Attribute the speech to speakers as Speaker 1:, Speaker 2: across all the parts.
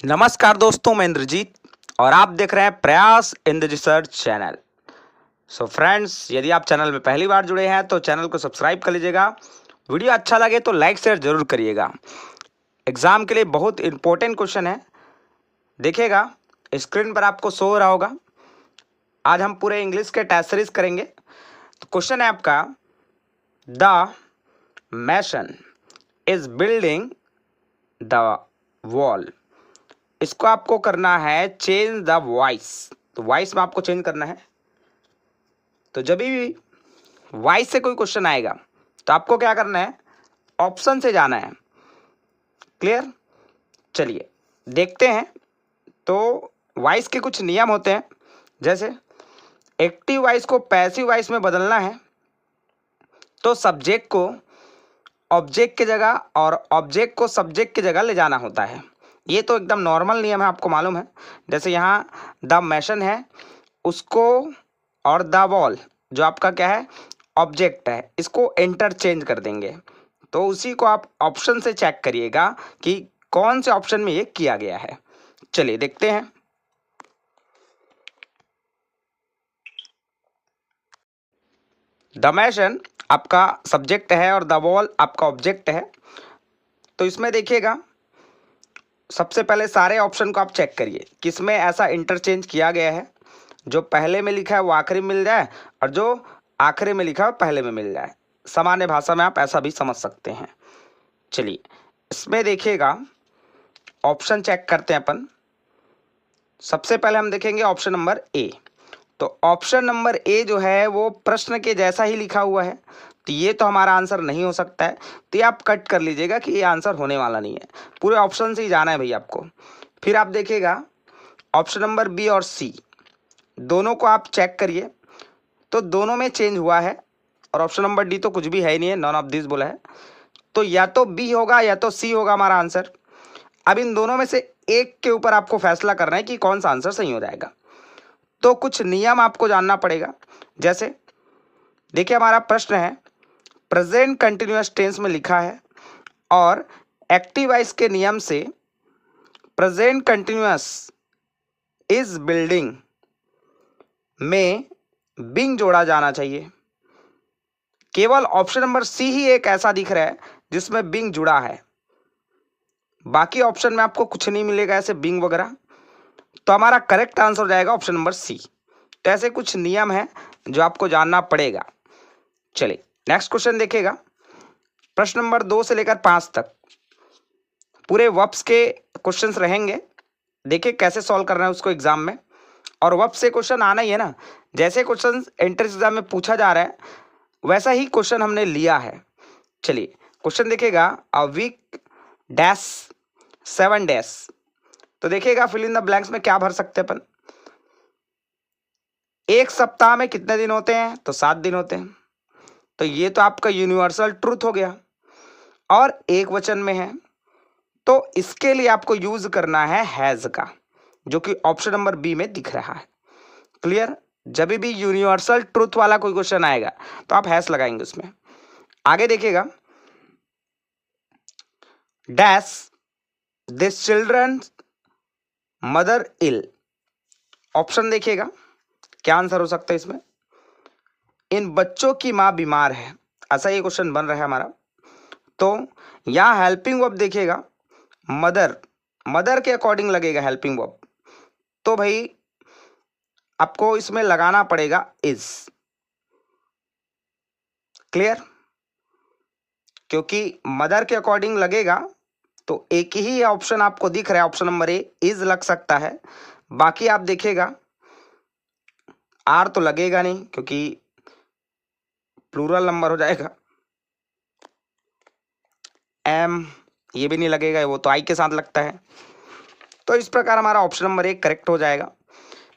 Speaker 1: नमस्कार दोस्तों, मैं इंद्रजीत और आप देख रहे हैं प्रयास in the research channel. So friends, यदि आप चैनल में पहली बार जुड़े हैं तो चैनल को सब्सक्राइब कर लीजिएगा। वीडियो अच्छा लगे तो लाइक शेयर जरूर करिएगा। एग्जाम के लिए बहुत इंपॉर्टेंट क्वेश्चन है, देखिएगा स्क्रीन पर आपको शो हो रहा होगा। आज हम पूरे इंग्लिश के टेस्ट सीरीज करेंगे। तो क्वेश्चन है आपका, the mason is building the wall. इसको आपको करना है चेंज द वॉइस। तो वॉइस में आपको चेंज करना है। तो जब भी वॉइस से कोई क्वेश्चन आएगा तो आपको क्या करना है, ऑप्शन से जाना है। क्लियर? चलिए देखते हैं। तो वॉइस के कुछ नियम होते हैं, जैसे एक्टिव वॉइस को पैसिव वॉइस में बदलना है तो सब्जेक्ट को ऑब्जेक्ट की जगह और ऑब्जेक्ट को सब्जेक्ट की जगह ले जाना होता है। ये तो एकदम नॉर्मल नियम है, आपको मालूम है। जैसे यहाँ द मैशन है, उसको और द वॉल जो आपका क्या है, ऑब्जेक्ट है, इसको इंटरचेंज कर देंगे। तो उसी को आप ऑप्शन से चेक करिएगा कि कौन से ऑप्शन में ये किया गया है। चलिए देखते हैं। द मैशन आपका सब्जेक्ट है और द वॉल आपका ऑब्जेक्ट है। तो इसमें देखिएगा, सबसे पहले सारे ऑप्शन को आप चेक करिए किसमें ऐसा इंटरचेंज किया गया है। जो पहले में लिखा है वो आखिरी में मिल जाए और जो आखिरी में लिखा है वो पहले में मिल जाए। सामान्य भाषा में आप ऐसा भी समझ सकते हैं। चलिए इसमें देखिएगा, ऑप्शन चेक करते हैं अपन। सबसे पहले हम देखेंगे ऑप्शन नंबर ए। तो ऑप्शन नंबर ए जो है वो प्रश्न के जैसा ही लिखा हुआ है, तो ये तो हमारा आंसर नहीं हो सकता है। तो ये आप कट कर लीजिएगा कि ये आंसर होने वाला नहीं है। पूरे ऑप्शन से ही जाना है भैया आपको। फिर आप देखिएगा ऑप्शन नंबर बी और सी, दोनों को आप चेक करिए तो दोनों में चेंज हुआ है। और ऑप्शन नंबर डी तो कुछ भी है ही नहीं है, नॉन ऑफ दिस बोला है। तो या तो बी होगा या तो सी होगा हमारा आंसर। अब इन दोनों में से एक के ऊपर आपको फैसला करना है कि कौन सा आंसर सही हो जाएगा। तो कुछ नियम आपको जानना पड़ेगा। जैसे देखिए, हमारा प्रश्न है प्रेजेंट कंटिन्यूअस टेंस में लिखा है और एक्टिव वॉइस के नियम से प्रेजेंट कंटिन्यूअस इज बिल्डिंग में बिंग जोड़ा जाना चाहिए। केवल ऑप्शन नंबर सी ही एक ऐसा दिख रहा है जिसमें बिंग जुड़ा है, बाकी ऑप्शन में आपको कुछ नहीं मिलेगा ऐसे बिंग वगैरह। तो हमारा करेक्ट आंसर हो जाएगा ऑप्शन नंबर सी। तो ऐसे कुछ नियम हैं जो आपको जानना पड़ेगा। चलिए नेक्स्ट क्वेश्चन देखिएगा। प्रश्न नंबर 2 से लेकर 5 तक पूरे वर्ब्स के क्वेश्चंस रहेंगे। देखिए कैसे सॉल्व करना है उसको एग्जाम में। और वर्ब्स से क्वेश्चन आना ही है ना, जैसे क्वेश्चन एंट्रेंस एग्जाम में पूछा जा रहा है वैसा ही क्वेश्चन हमने लिया है। चलिए क्वेश्चन देखिएगा, अ वीक डैश 7 डैश। तो देखिएगा फिल इन द ब्लैंक्स में क्या भर सकते हैं अपन। एक सप्ताह में कितने दिन होते हैं? तो 7 दिन होते हैं। तो ये तो आपका यूनिवर्सल ट्रूथ हो गया और एक वचन में है, तो इसके लिए आपको यूज करना है हैज का, जो कि ऑप्शन नंबर बी में दिख रहा है। क्लियर? जब भी यूनिवर्सल ट्रूथ वाला कोई क्वेश्चन आएगा तो आप हैज लगाएंगे उसमें। आगे देखिएगा, dash this children mother ill. Option देखिएगा क्या आंसर हो सकता है इसमें। इन बच्चों की मां बीमार है, ऐसा ये क्वेश्चन बन रहा है हमारा। तो यहां हेल्पिंग वर्ब देखिएगा, मदर, मदर के अकॉर्डिंग लगेगा हेल्पिंग वर्ब। तो भाई आपको इसमें लगाना पड़ेगा इज। क्लियर? क्योंकि मदर के अकॉर्डिंग लगेगा तो एक ही ऑप्शन आपको दिख रहा है, ऑप्शन नंबर ए इज लग सकता है। बाकी आप देखिएगा आर तो लगेगा नहीं क्योंकि प्लूरल नंबर हो जाएगा। एम ये भी नहीं लगेगा, वो तो आई के साथ लगता है। तो इस प्रकार हमारा ऑप्शन नंबर 1 करेक्ट हो जाएगा।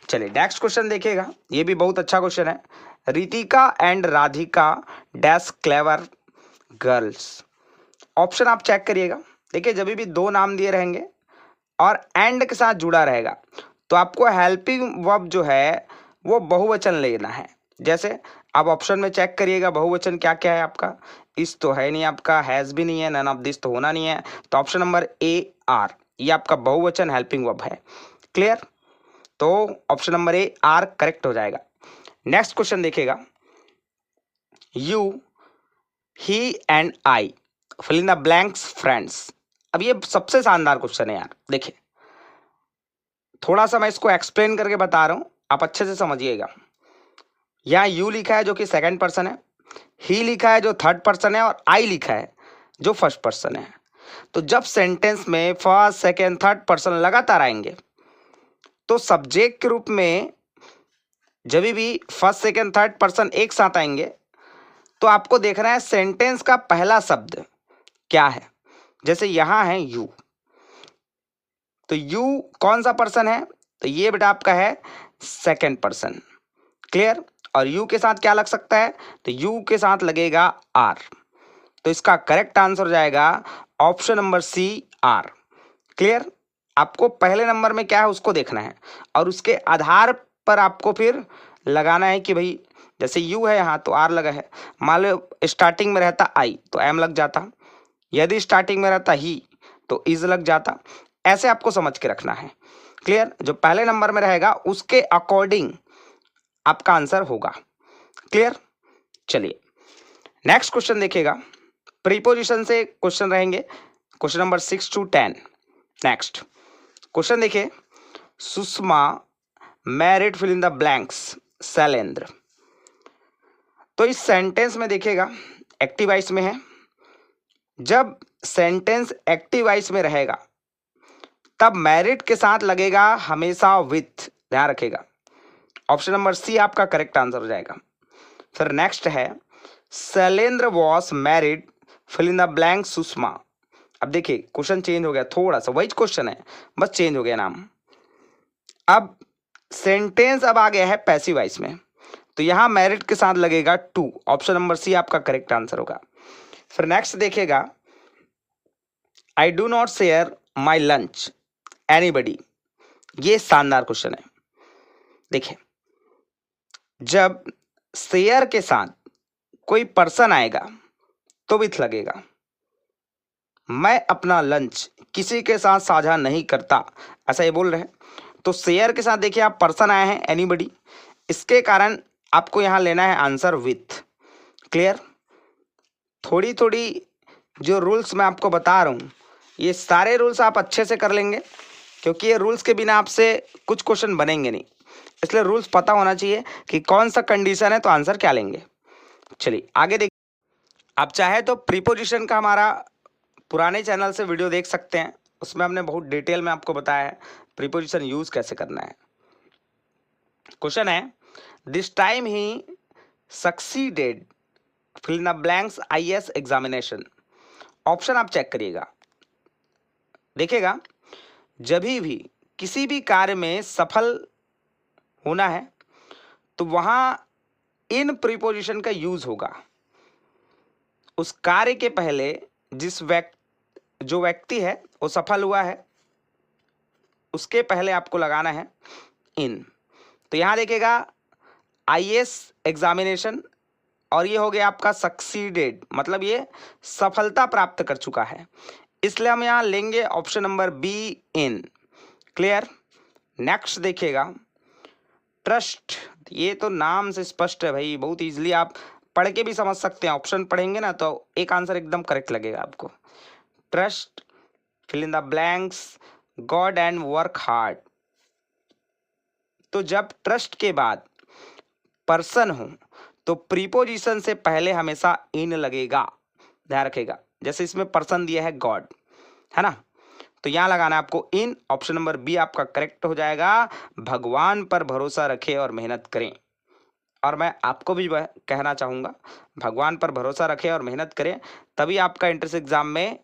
Speaker 1: चलिए नेक्स्ट क्वेश्चन देखिएगा, ये भी बहुत अच्छा क्वेश्चन है। Ritika and Radhika dash clever girls. Option आप चेक करिएगा। देखिए जब भी 2 नाम दिए रहेंगे और एंड के साथ जुड़ा रहेगा तो आपको हेल्पिंग वर्ब जो है वो बहुवचन लेना है। जैसे आप ऑप्शन में चेक करिएगा बहुवचन क्या क्या है आपका। इस तो है नहीं आपका, हैज भी नहीं है, नन ऑफ दिस तो होना नहीं है। तो ऑप्शन नंबर ए आर, ये आपका बहुवचन हेल्पिंग वर्ब है। क्लियर? तो option number A are correct हो जाएगा। नेक्स्ट क्वेश्चन देखिएगा, you, he and I, fill in the blanks friends. अब ये सबसे शानदार क्वेश्चन है यार। देखिए, थोड़ा सा मैं इसको एक्सप्लेन करके बता रहा हूं, आप अच्छे से समझिएगा। यहाँ यू लिखा है जो कि सेकंड पर्सन है, ही लिखा है जो थर्ड पर्सन है, और आई लिखा है जो फर्स्ट पर्सन है। तो जब सेंटेंस में फर्स्ट सेकंड थर्ड पर्सन लगातार आएंगे तो सब्जेक्ट के रूप में जब भी फर्स्ट सेकंड थर्ड पर्सन एक साथ आएंगे तो आपको देखना है सेंटेंस का पहला शब्द क्या है। जैसे यहां है यू, तो यू कौन सा पर्सन है? तो ये बेटा आपका है सेकंड पर्सन। क्लियर? और यू के साथ क्या लग सकता है? तो यू के साथ लगेगा आर। तो इसका करेक्ट आंसर हो जाएगा option number C are. Clear? आपको पहले नंबर में क्या है उसको देखना है और उसके आधार पर आपको फिर लगाना है कि भाई जैसे यू है यहाँ तो आर लगा है, मान लो स्टार्टिंग में रहता आई तो एम लग जाता, यदि स्टार्टिंग में रहता ही तो इज लग जाता। ऐसे आपको समझ के रखना है। क्लियर? जो पहले नंबर में रहेगा उसके अकॉर्डिंग आपका आंसर होगा। क्लियर? चलिए नेक्स्ट क्वेश्चन देखिएगा, प्रीपोजिशन से क्वेश्चन रहेंगे, question number 6 to 10। Next question देखिए, Sushma married fill in the blanks Shailendra. तो इस सेंटेंस में देखिएगा एक्टिव वॉइस में है। जब सेंटेंस एक्टिव वॉइस में रहेगा तब मैरिड के साथ लगेगा हमेशा विथ, ध्यान रखिएगा। ऑप्शन नंबर सी आपका करेक्ट आंसर हो जाएगा। फिर नेक्स्ट है Shailendra was married fill in the blank Sushma. अब देखिए क्वेश्चन चेंज हो गया, थोड़ा सा वही क्वेश्चन है बस चेंज हो गया नाम। अब सेंटेंस अब आ गया है पैसिव वॉइस में, तो यहां मैरिड के साथ लगेगा टू। ऑप्शन नंबर सी आपका करेक्ट आंसर होगा। फिर नेक्स्ट देखिएगा, I do not share my lunch anybody. ये शानदार क्वेश्चन है। देखिए, जब शेयर के साथ कोई पर्सन आएगा तो विथ लगेगा। मैं अपना लंच किसी के साथ साझा नहीं करता, ऐसा ये बोल रहे हैं। तो शेयर के साथ देखिए आप पर्सन आए हैं एनीबडी, इसके कारण आपको यहां लेना है आंसर विथ। क्लियर? थोड़ी थोड़ी जो रूल्स मैं आपको बता रहा हूं ये सारे रूल्स आप अच्छे से कर लेंगे, क्योंकि ये रूल्स के बिना आपसे कुछ क्वेश्चन बनेंगे नहीं। इसलिए रूल्स पता होना चाहिए कि कौन सा कंडीशन है तो आंसर क्या लेंगे। चलिए आगे देखिए, आप चाहे तो प्रीपोजिशन का हमारा पुराने चैनल से वीडियो देख सकते हैं, उसमें हमने बहुत डिटेल में आपको बताया है प्रीपोजिशन यूज कैसे करना है। क्वेश्चन है, this time he succeeded fill in the blanks IAS examination. Option आप चेक करिएगा, देखिएगा जब भी किसी भी कार्य में सफल होना है तो वहां इन प्रीपोजिशन का यूज होगा। उस कार्य के पहले जो व्यक्ति है वो सफल हुआ है उसके पहले आपको लगाना है इन। तो यहां देखिएगा आईएएस एग्जामिनेशन और ये हो गया आपका सक्सीडेड, मतलब ये सफलता प्राप्त कर चुका है, इसलिए हम यहां लेंगे option number be in. Clear? Next देखिएगा, ट्रस्ट। ये तो नाम से स्पष्ट है भाई, बहुत इजीली आप पढ़ के भी समझ सकते हैं। ऑप्शन पढ़ेंगे ना तो एक आंसर एकदम करेक्ट लगेगा आपको। Trust fill in the blanks God and work hard. तो जब ट्रस्ट के बाद पर्सन हो तो प्रीपोजिशन से पहले हमेशा इन लगेगा, ध्यान रखेगा। जैसे इसमें पर्सन दिया है गॉड, है ना, तो यहां लगाना है आपको इन। ऑप्शन नंबर बी आपका करेक्ट हो जाएगा। भगवान पर भरोसा रखें और मेहनत करें। और मैं आपको भी कहना चाहूंगा, भगवान पर भरोसा रखें और मेहनत करें, तभी आपका एंट्रेंस एग्जाम में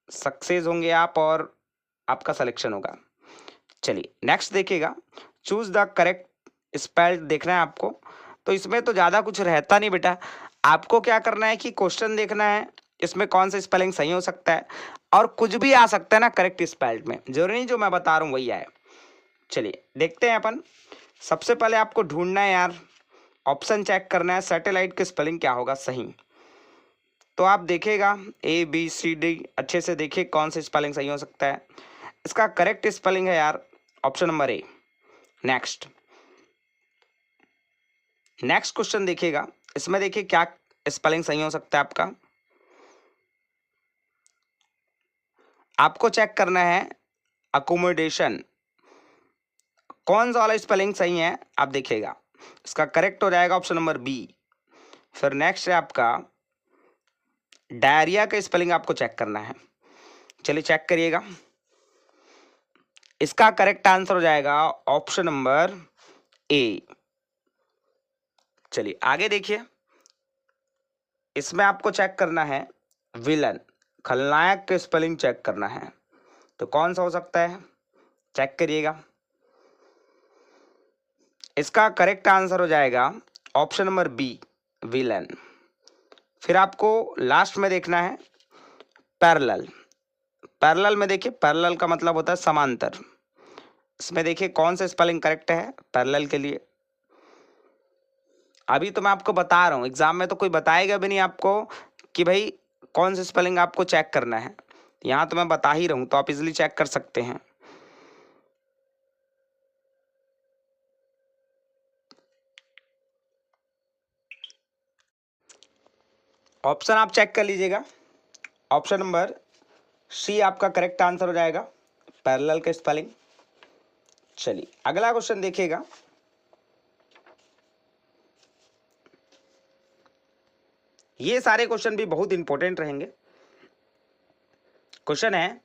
Speaker 1: सक्सेस होंगे आप और आपका सिलेक्शन होगा। चलिए नेक्स्ट देखिएगा, चूज द करेक्ट स्पेल्ड देखना है आपको। तो इसमें तो ज़्यादा कुछ रहता नहीं बेटा, आपको क्या करना है कि क्वेश्चन देखना है इसमें कौन सा स्पेलिंग सही हो सकता है, और कुछ भी आ सकता है ना करेक्ट स्पेल्ड में, जरूरी नहीं जो मैं बता रहा हूँ वही आए। चलिए देखते हैं अपन। सबसे पहले आपको ढूंढना है यार, ऑप्शन चेक करना है सैटेलाइट की स्पेलिंग क्या होगा सही। तो आप देखिएगा A B C D अच्छे से देखिए कौन सा स्पेलिंग सही हो सकता है। इसका करेक्ट स्पेलिंग है यार ऑप्शन नंबर ए। नेक्स्ट क्वेश्चन देखिएगा, इसमें देखिए क्या स्पेलिंग सही हो सकता है आपका। आपको चेक करना है अकोमोडेशन, कौन सा वाला स्पेलिंग सही है आप देखिएगा। इसका करेक्ट हो जाएगा ऑप्शन नंबर बी। फिर नेक्स्ट है आपका डायरिया का स्पेलिंग आपको चेक करना है। चलिए चेक करिएगा, इसका करेक्ट आंसर हो जाएगा ऑप्शन नंबर ए। चलिए आगे देखिए, इसमें आपको चेक करना है विलन, खलनायक के स्पेलिंग चेक करना है। तो कौन सा हो सकता है, चेक करिएगा। इसका करेक्ट आंसर हो जाएगा ऑप्शन नंबर बी, विलन। फिर आपको लास्ट में देखना है पैरेलल। पैरेलल में देखिए, पैरेलल का मतलब होता है समांतर। इसमें देखिए कौन सा स्पेलिंग करेक्ट है पैरेलल के लिए। अभी तो मैं आपको बता रहा हूँ, एग्जाम में तो कोई बताएगा भी नहीं आपको कि भाई कौन सा स्पेलिंग आपको चेक करना है। यहाँ तो मैं बता ही रहा हूँ, तो आप इजीली चेक कर सकते हैं। ऑप्शन आप चेक कर लीजिएगा, ऑप्शन नंबर सी आपका करेक्ट आंसर हो जाएगा, पैरेलल के स्पेलिंग। चलिए अगला क्वेश्चन देखिएगा, ये सारे क्वेश्चन भी बहुत इंपॉर्टेंट रहेंगे। क्वेश्चन है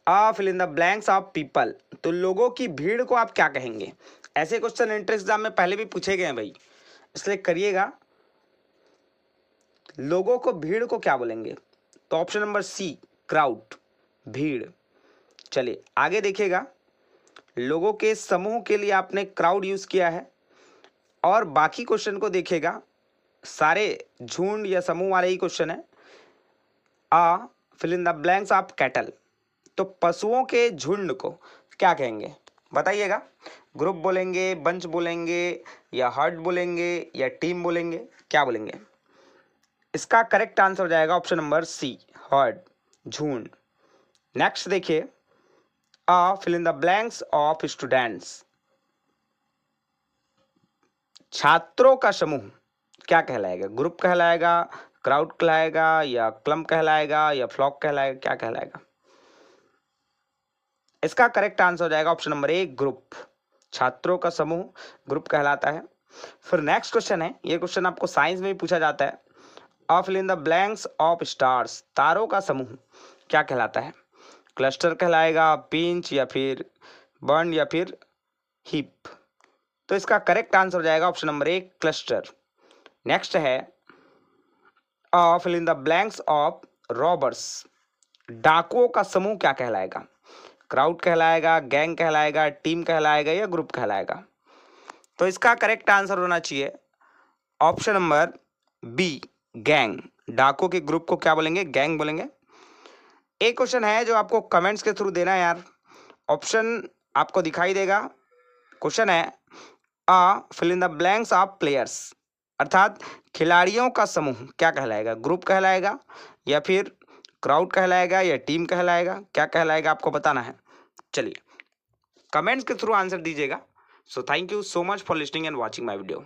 Speaker 1: a fill in the blanks of people, तो लोगों की भीड़ को आप क्या कहेंगे। ऐसे क्वेश्चन एंट्रेंस एग्जाम में पहले भी पूछे गए हैं भाई, इसलिए करिएगा। लोगों को भीड़ को क्या बोलेंगे, तो ऑप्शन नंबर सी क्राउड, भीड़। चलिए आगे देखिएगा, लोगों के समूह के लिए आपने क्राउड यूज किया है, और बाकी क्वेश्चन को देखिएगा सारे झुंड या समूह वाले ही क्वेश्चन है। A fill in the blanks of cattle, तो पशुओं के झुंड को क्या कहेंगे बताइएगा। ग्रुप बोलेंगे, बंच बोलेंगे, या हर्ड बोलेंगे, या टीम बोलेंगे, क्या बोलेंगे। इसका करेक्ट आंसर हो जाएगा ऑप्शन नंबर सी, हर्ड, झुंड। नेक्स्ट देखिए, a fill in the blanks of students, छात्रों का समूह क्या कहलाएगा। ग्रुप कहलाएगा, क्राउड कहलाएगा, या क्लम कहलाएगा, या फ्लॉक कहलाएगा, क्या कहलाएगा। इसका करेक्ट आंसर हो जाएगा ऑप्शन नंबर ए, ग्रुप। छात्रों का समूह ग्रुप कहलाता है। फिर नेक्स्ट क्वेश्चन है, ये क्वेश्चन आपको साइंस में भी पूछा जाता है। A fill in the blanks of stars, तारों का समूह क्या कहलाता है। क्लस्टर कहलाएगा, पिंच, या फिर बर्न, या फिर हीप। तो इसका करेक्ट आंसर हो जाएगा option number A, cluster. Next है a fill in the blanks of robbers, डाकुओं का समूह क्या कहलाएगा। क्राउड कहलाएगा, गैंग कहलाएगा, टीम कहलाएगा, या ग्रुप कहलाएगा। तो इसका करेक्ट आंसर होना चाहिए ऑप्शन नंबर बी, गैंग। डाकुओं के ग्रुप को क्या बोलेंगे, गैंग बोलेंगे। एक क्वेश्चन है जो आपको कमेंट्स के थ्रू देना है यार, ऑप्शन आपको दिखाई देगा। क्वेश्चन है a fill in the blanks of players, अर्थात खिलाड़ियों का समूह क्या कहलाएगा। ग्रुप कहलाएगा, या फिर क्राउड कहलाएगा, या टीम कहलाएगा, क्या कहलाएगा आपको बताना है। चलिए कमेंट्स के थ्रू आंसर दीजिएगा। So thank you so much for listening and watching my video.